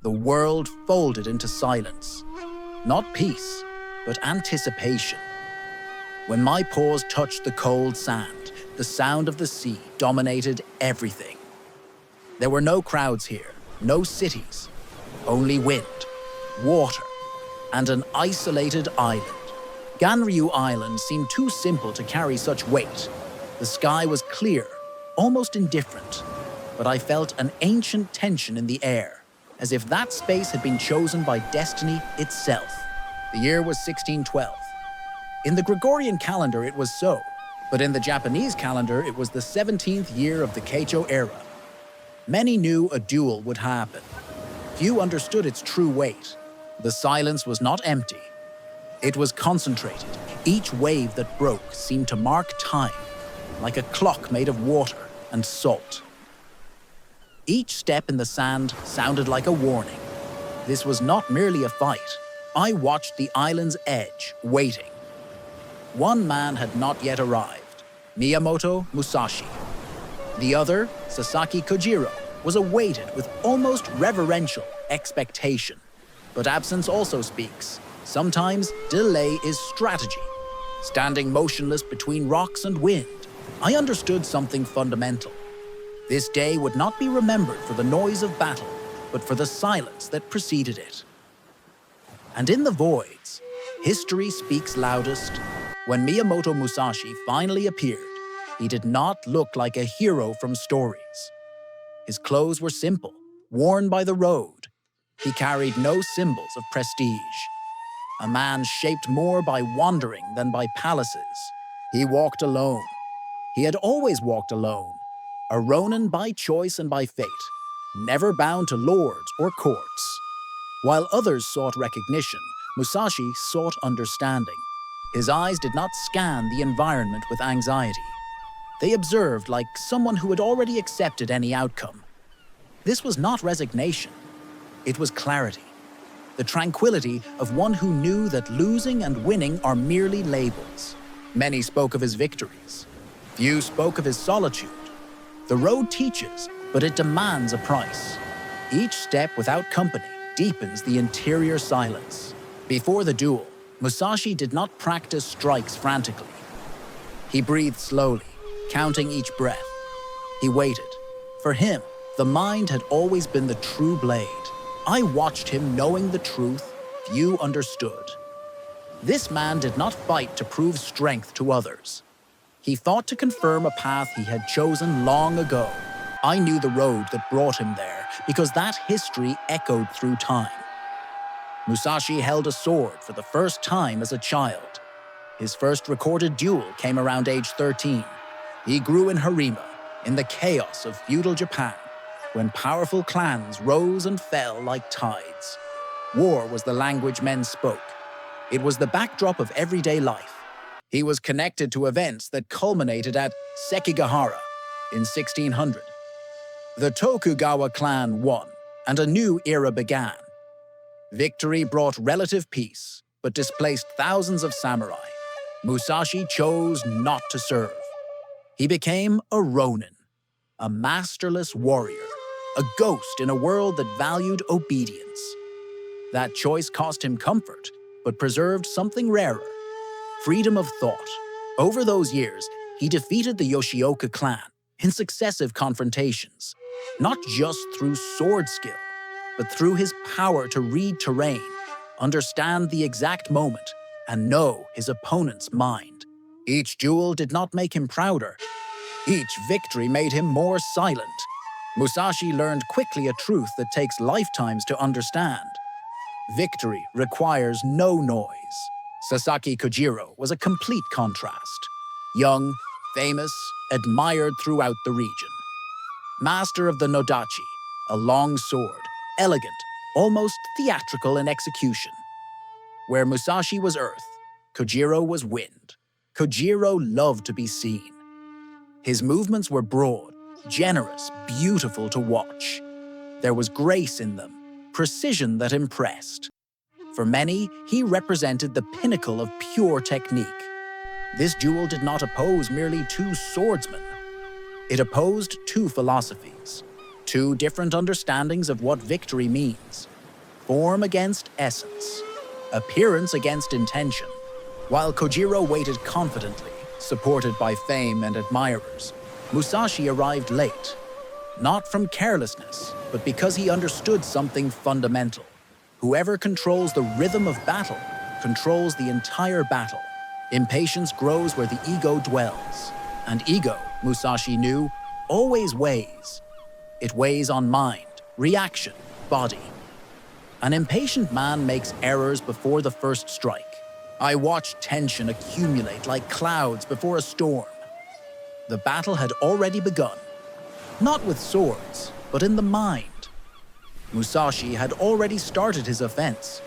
The world folded into silence. Not peace, but anticipation. When my paws touched the cold sand, the sound of the sea dominated everything. There were no crowds here, no cities, only wind, water, and an isolated island. Ganryu Island seemed too simple to carry such weight. The sky was clear, almost indifferent, but I felt an ancient tension in the air, as if that space had been chosen by destiny itself. The year was 1612. In the Gregorian calendar it was so, but in the Japanese calendar it was the 17th year of the Keicho era. Many knew a duel would happen. Few understood its true weight. The silence was not empty. It was concentrated. Each wave that broke seemed to mark time, like a clock made of water and salt. Each step in the sand sounded like a warning. This was not merely a fight. I watched the island's edge, waiting. One man had not yet arrived, Miyamoto Musashi. The other, Sasaki Kojiro, was awaited with almost reverential expectation. But absence also speaks. Sometimes delay is strategy. Standing motionless between rocks and wind, I understood something fundamental. This day would not be remembered for the noise of battle, but for the silence that preceded it. And in the voids, history speaks loudest. When Miyamoto Musashi finally appeared, he did not look like a hero from stories. His clothes were simple, worn by the road. He carried no symbols of prestige. A man shaped more by wandering than by palaces. He walked alone. He had always walked alone, a ronin by choice and by fate, never bound to lords or courts. While others sought recognition, Musashi sought understanding. His eyes did not scan the environment with anxiety. They observed like someone who had already accepted any outcome. This was not resignation. It was clarity. The tranquility of one who knew that losing and winning are merely labels. Many spoke of his victories. Few spoke of his solitude. The road teaches, but it demands a price. Each step without company deepens the interior silence. Before the duel, Musashi did not practice strikes frantically. He breathed slowly, counting each breath. He waited. For him, the mind had always been the true blade. I watched him knowing the truth few understood. This man did not fight to prove strength to others. He fought to confirm a path he had chosen long ago. I knew the road that brought him there because that history echoed through time. Musashi held a sword for the first time as a child. His first recorded duel came around age 13. He grew in Harima, in the chaos of feudal Japan, when powerful clans rose and fell like tides. War was the language men spoke. It was the backdrop of everyday life. He was connected to events that culminated at Sekigahara in 1600. The Tokugawa clan won, and a new era began. Victory brought relative peace, but displaced thousands of samurai. Musashi chose not to serve. He became a ronin, a masterless warrior, a ghost in a world that valued obedience. That choice cost him comfort, but preserved something rarer: freedom of thought. Over those years, he defeated the Yoshioka clan in successive confrontations, not just through sword skill, but through his power to read terrain, understand the exact moment, and know his opponent's mind. Each duel did not make him prouder. Each victory made him more silent. Musashi learned quickly a truth that takes lifetimes to understand. Victory requires no noise. Sasaki Kojiro was a complete contrast. Young, famous, admired throughout the region. Master of the Nodachi, a long sword, elegant, almost theatrical in execution. Where Musashi was earth, Kojiro was wind. Kojiro loved to be seen. His movements were broad, generous, beautiful to watch. There was grace in them, precision that impressed. For many, he represented the pinnacle of pure technique. This duel did not oppose merely two swordsmen. It opposed two philosophies, two different understandings of what victory means. form against essence, appearance against intention. While Kojiro waited confidently, supported by fame and admirers, Musashi arrived late, not from carelessness, but because he understood something fundamental. Whoever controls the rhythm of battle controls the entire battle. Impatience grows where the ego dwells, and ego, Musashi knew, always weighs. It weighs on mind, reaction, body. An impatient man makes errors before the first strike. I watched tension accumulate like clouds before a storm. The battle had already begun, not with swords, but in the mind. Musashi had already started his offense.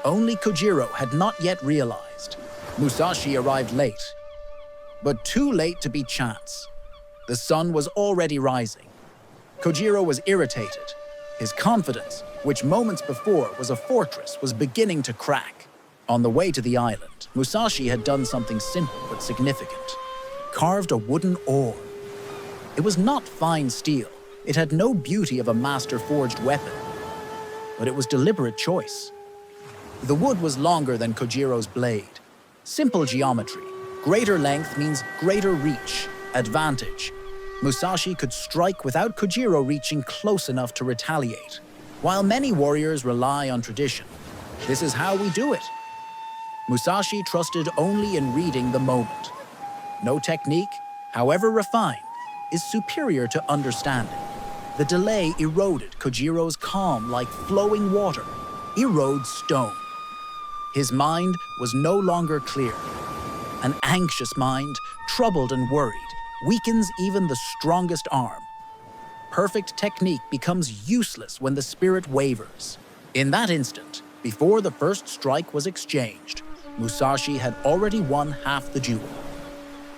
Only Kojiro had not yet realized. Musashi arrived late, but too late to be chance. The sun was already rising. Kojiro was irritated. His confidence, which moments before was a fortress, was beginning to crack. On the way to the island, Musashi had done something simple but significant. Carved a wooden oar. It was not fine steel. It had no beauty of a master-forged weapon. But it was deliberate choice. The wood was longer than Kojiro's blade. Simple geometry. Greater length means greater reach, advantage. Musashi could strike without Kojiro reaching close enough to retaliate. While many warriors rely on tradition, this is how we do it. Musashi trusted only in reading the moment. No technique, however refined, is superior to understanding. The delay eroded Kojiro's calm like flowing water, erodes stone. His mind was no longer clear. An anxious mind, troubled and worried, weakens even the strongest arm. Perfect technique becomes useless when the spirit wavers. In that instant, before the first strike was exchanged, Musashi had already won half the duel.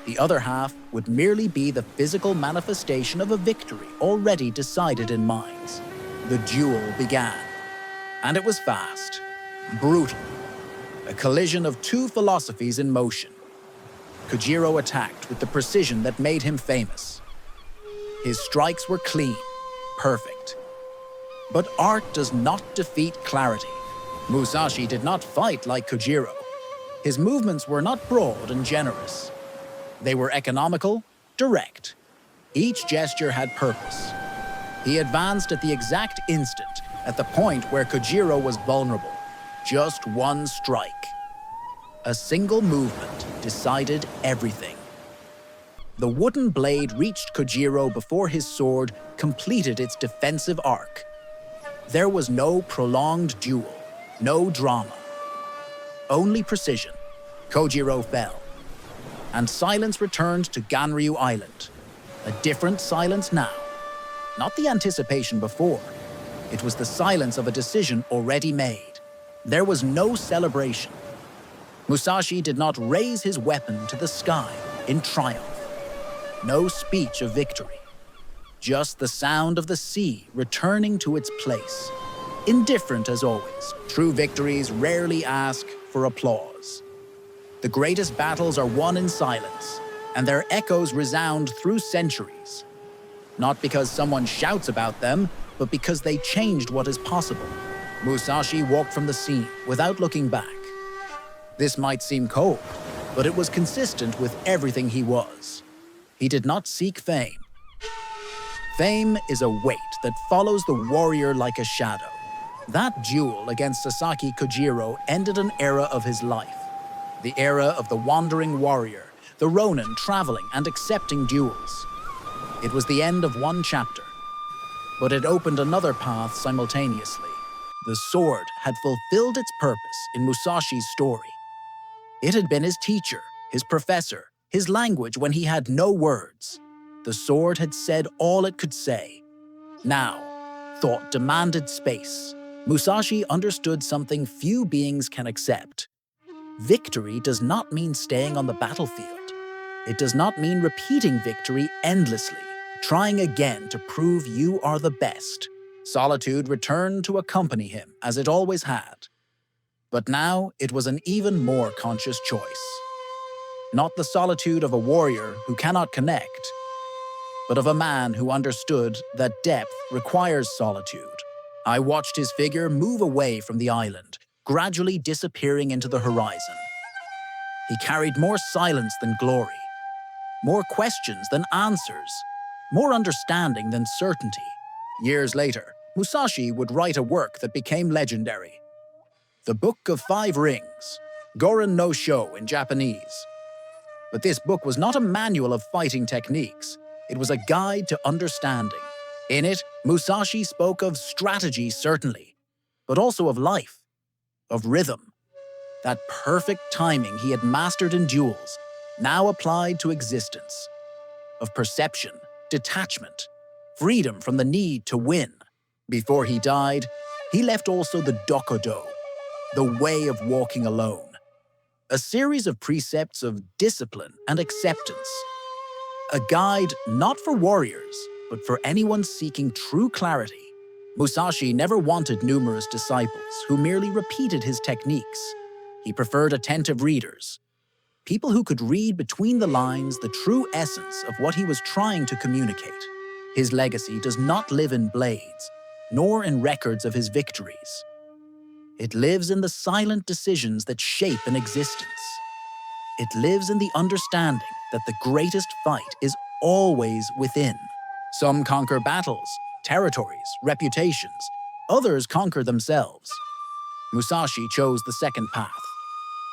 The other half would merely be the physical manifestation of a victory already decided in minds. The duel began. And it was fast, brutal, a collision of two philosophies in motion. Kojiro attacked with the precision that made him famous. His strikes were clean, perfect. But art does not defeat clarity. Musashi did not fight like Kojiro. His movements were not broad and generous. They were economical, direct. Each gesture had purpose. He advanced at the exact instant, at the point where Kojiro was vulnerable. Just one strike. A single movement decided everything. The wooden blade reached Kojiro before his sword completed its defensive arc. There was no prolonged duel, no drama. Only precision. Kojiro fell. And silence returned to Ganryu Island. A different silence now. Not the anticipation before. It was the silence of a decision already made. There was no celebration. Musashi did not raise his weapon to the sky in triumph. No speech of victory. Just the sound of the sea returning to its place. Indifferent as always, true victories rarely ask for applause. The greatest battles are won in silence, and their echoes resound through centuries. Not because someone shouts about them, but because they changed what is possible. Musashi walked from the scene without looking back. This might seem cold, but it was consistent with everything he was. He did not seek fame. Fame is a weight that follows the warrior like a shadow. That duel against Sasaki Kojiro ended an era of his life. The era of the wandering warrior, the Ronin traveling and accepting duels. It was the end of one chapter, but it opened another path simultaneously. The sword had fulfilled its purpose in Musashi's story. It had been his teacher, his professor, his language when he had no words. The sword had said all it could say. Now, thought demanded space. Musashi understood something few beings can accept. Victory does not mean staying on the battlefield. It does not mean repeating victory endlessly, trying again to prove you are the best. Solitude returned to accompany him as it always had. But now it was an even more conscious choice. Not the solitude of a warrior who cannot connect, but of a man who understood that depth requires solitude. I watched his figure move away from the island, gradually disappearing into the horizon. He carried more silence than glory, more questions than answers, more understanding than certainty. Years later, Musashi would write a work that became legendary. The Book of Five Rings, Goren no Sho in Japanese. But this book was not a manual of fighting techniques. It was a guide to understanding. In it, Musashi spoke of strategy, certainly, but also of life, of rhythm. That perfect timing he had mastered in duels, now applied to existence. Of perception, detachment, freedom from the need to win. Before he died, he left also the Dokudo, the way of walking alone. A series of precepts of discipline and acceptance. A guide not for warriors, but for anyone seeking true clarity. Musashi never wanted numerous disciples who merely repeated his techniques. He preferred attentive readers, people who could read between the lines the true essence of what he was trying to communicate. His legacy does not live in blades, nor in records of his victories. It lives in the silent decisions that shape an existence. It lives in the understanding that the greatest fight is always within. Some conquer battles, territories, reputations. Others conquer themselves. Musashi chose the second path.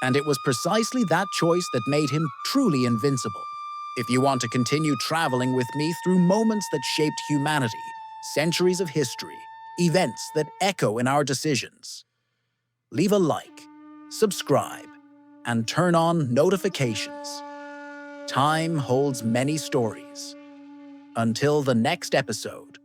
And it was precisely that choice that made him truly invincible. If you want to continue traveling with me through moments that shaped humanity, centuries of history, events that echo in our decisions, leave a like, subscribe, and turn on notifications. Time holds many stories. Until the next episode.